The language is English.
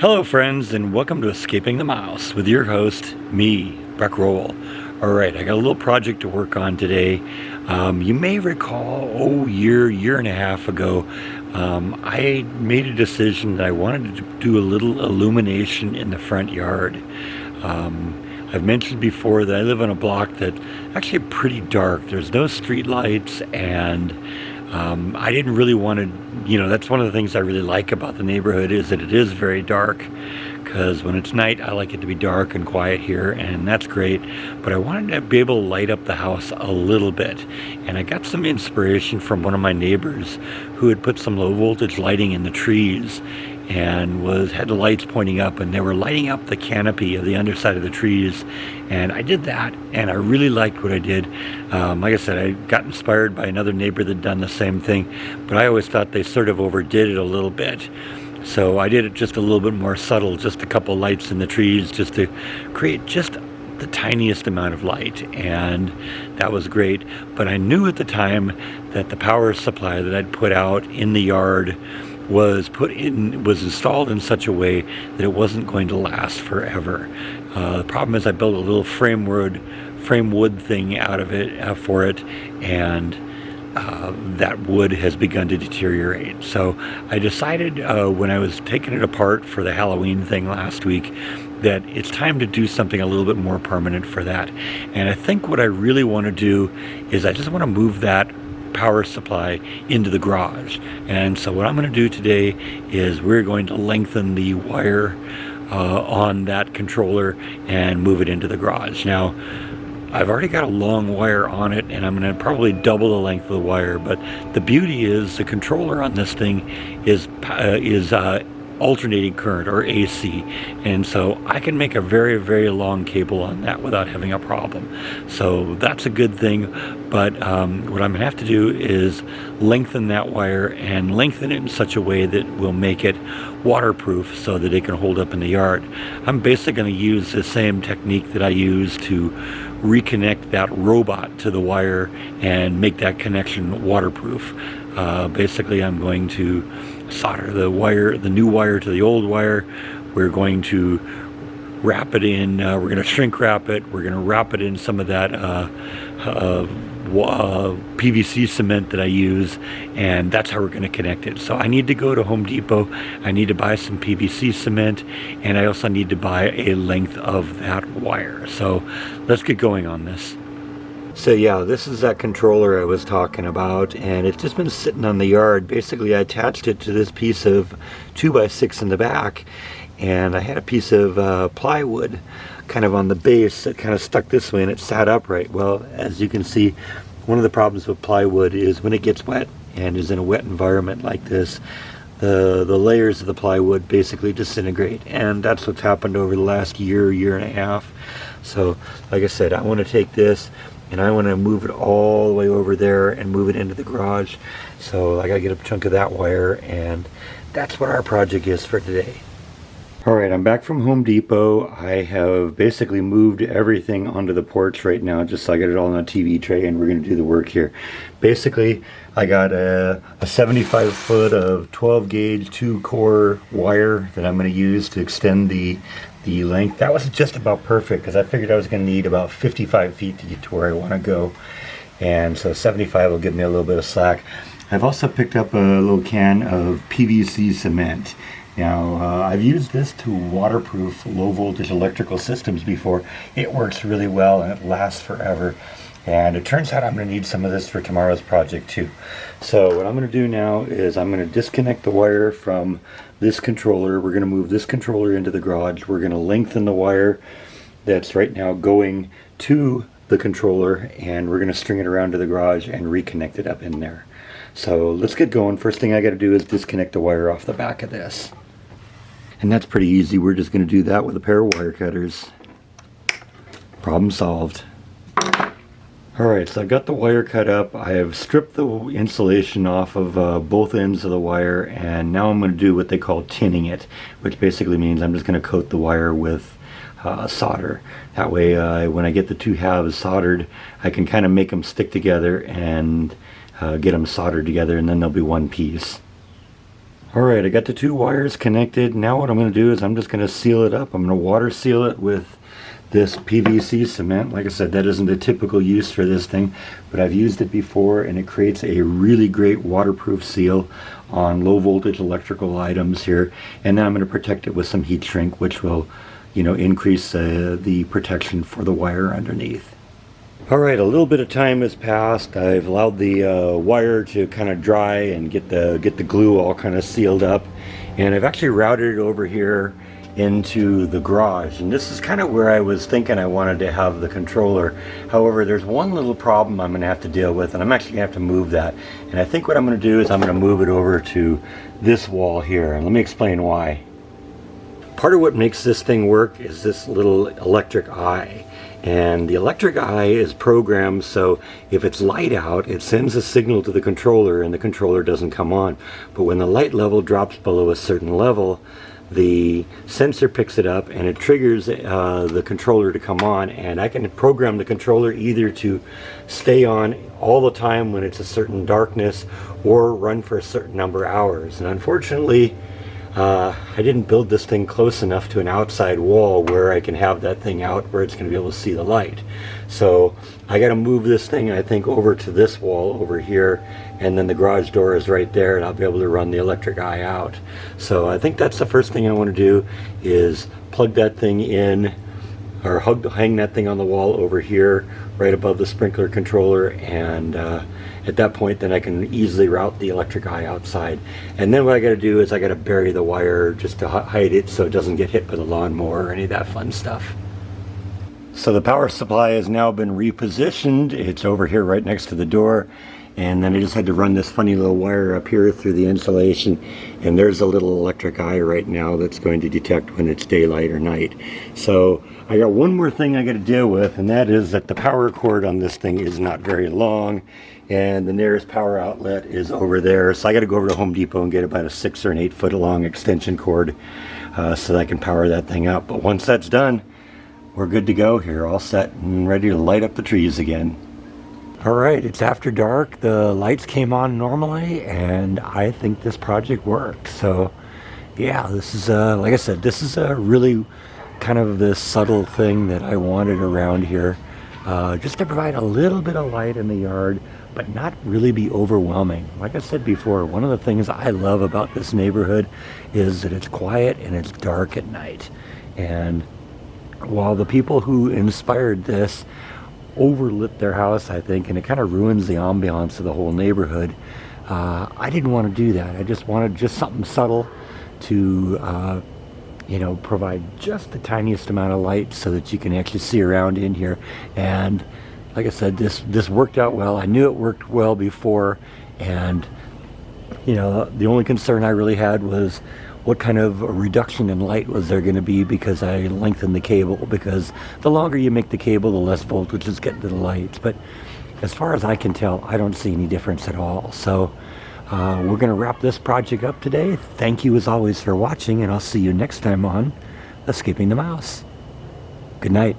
Hello friends, and welcome to Escaping the Mouse with your host, me, Buck Roll. Alright, I got a little project to work on today. You may recall, year and a half ago, I made a decision that I wanted to do a little illumination in the front yard. I've mentioned before that I live on a block that actually pretty dark. There's no street lights, and I didn't really want to, that's one of the things I really like about the neighborhood is that it is very dark, because when it's night I like it to be dark and quiet here, and that's great, but I wanted to be able to light up the house a little bit, and I got some inspiration from one of my neighbors who had put some low voltage lighting in the trees and had the lights pointing up, and they were lighting up the canopy of the underside of the trees. And I did that, and I really liked what I did. Like I said, I got inspired by another neighbor that done the same thing, but I always thought they sort of overdid it a little bit. So I did it just a little bit more subtle, just a couple lights in the trees, just to create just the tiniest amount of light, and that was great. But I knew at the time that the power supply that I'd put out in the yard was installed in such a way that it wasn't going to last forever. The problem is I built a little frame wood thing out of it for it, and that wood has begun to deteriorate. So I decided when I was taking it apart for the Halloween thing last week that it's time to do something a little bit more permanent for that. And I think what I really want to do is I just want to move that power supply into the garage. And so what I'm going to do today is we're going to lengthen the wire on that controller and move it into the garage. Now, I've already got a long wire on it, and I'm going to probably double the length of the wire, but the beauty is the controller on this thing is alternating current, or AC, and so I can make a very, very long cable on that without having a problem. So that's a good thing, but what I'm going to have to do is lengthen that wire and lengthen it in such a way that will make it waterproof so that it can hold up in the yard. I'm basically going to use the same technique that I use to reconnect that robot to the wire and make that connection waterproof. Basically, I'm going to solder the new wire to the old wire. We're going to wrap it in, we're going to shrink wrap it, we're going to wrap it in some of that PVC cement that I use, and that's how we're going to connect it. So I need to go to Home Depot, I need to buy some PVC cement, and I also need to buy a length of that wire. So let's get going on this. So yeah, this is that controller I was talking about, and it's just been sitting on the yard. Basically, I attached it to this piece of 2x6 in the back, and I had a piece of plywood kind of on the base that kind of stuck this way, and it sat upright. Well, as you can see, one of the problems with plywood is when it gets wet and is in a wet environment like this, the layers of the plywood basically disintegrate, and that's what's happened over the last year and a half. So like I said, I want to take this and I want to move it all the way over there and move it into the garage. So I gotta get a chunk of that wire, and that's what our project is for today. Alright, I'm back from Home Depot. I have basically moved everything onto the porch right now, just so I get it all on a TV tray, and we're going to do the work here. Basically, I got a 75 foot of 12 gauge 2-core wire that I'm going to use to extend the length. That was just about perfect, because I figured I was going to need about 55 feet to get to where I want to go. And so 75 will give me a little bit of slack. I've also picked up a little can of PVC cement. Now, I've used this to waterproof low voltage electrical systems before. It works really well and it lasts forever. And it turns out I'm going to need some of this for tomorrow's project too. So what I'm going to do now is I'm going to disconnect the wire from this controller. We're going to move this controller into the garage. We're going to lengthen the wire that's right now going to the controller, and we're going to string it around to the garage and reconnect it up in there. So let's get going. First thing I got to do is disconnect the wire off the back of this. And that's pretty easy. We're just going to do that with a pair of wire cutters. Problem solved. Alright, so I've got the wire cut up. I have stripped the insulation off of both ends of the wire, and now I'm going to do what they call tinning it, which basically means I'm just going to coat the wire with solder. That way when I get the two halves soldered, I can kind of make them stick together and get them soldered together, and then they'll be one piece. Alright, I got the two wires connected. Now what I'm going to do is I'm just going to seal it up. I'm going to water seal it with this PVC cement. Like I said, that isn't the typical use for this thing, but I've used it before and it creates a really great waterproof seal on low voltage electrical items here. And then I'm going to protect it with some heat shrink, which will, increase the protection for the wire underneath. Alright, a little bit of time has passed. I've allowed the wire to kind of dry and get the glue all kind of sealed up. And I've actually routed it over here into the garage. And this is kind of where I was thinking I wanted to have the controller. However, there's one little problem I'm going to have to deal with, and I'm actually going to have to move that. And I think what I'm going to do is I'm going to move it over to this wall here. And let me explain why. Part of what makes this thing work is this little electric eye. And the electric eye is programmed so if it's light out, it sends a signal to the controller and the controller doesn't come on. But when the light level drops below a certain level, the sensor picks it up and it triggers the controller to come on, and I can program the controller either to stay on all the time when it's a certain darkness or run for a certain number of hours. And unfortunately, I didn't build this thing close enough to an outside wall where I can have that thing out where it's going to be able to see the light. So I got to move this thing, I think, over to this wall over here, and then the garage door is right there and I'll be able to run the electric eye out. So I think that's the first thing I want to do, is plug that thing in, or hang that thing on the wall over here right above the sprinkler controller, and at that point then I can easily route the electric eye outside. And then what I got to do is I got to bury the wire just to hide it so it doesn't get hit by the lawnmower or any of that fun stuff. So the power supply has now been repositioned. It's over here right next to the door, and then I just had to run this funny little wire up here through the insulation, and there's a little electric eye right now that's going to detect when it's daylight or night. So I got one more thing I got to deal with, and that is that the power cord on this thing is not very long, and the nearest power outlet is over there. So I got to go over to Home Depot and get about a 6 or an 8 foot long extension cord so that I can power that thing up. But once that's done, we're good to go here, all set and ready to light up the trees again. Alright, it's after dark. The lights came on normally, and I think this project worked. So yeah, this is like I said, this is a really kind of this subtle thing that I wanted around here, just to provide a little bit of light in the yard, but not really be overwhelming. Like I said before, one of the things I love about this neighborhood is that it's quiet and it's dark at night. And while the people who inspired this overlit their house, I think, and it kind of ruins the ambiance of the whole neighborhood, I didn't want to do that. I just wanted just something subtle to provide just the tiniest amount of light so that you can actually see around in here. And like I said, this worked out well. I knew it worked well before, and the only concern I really had was what kind of a reduction in light was there going to be, because I lengthened the cable, because the longer you make the cable, the less voltage is getting to the lights. But as far as I can tell, I don't see any difference at all. So we're going to wrap this project up today. Thank you as always for watching, and I'll see you next time on Escaping the Mouse. Good night.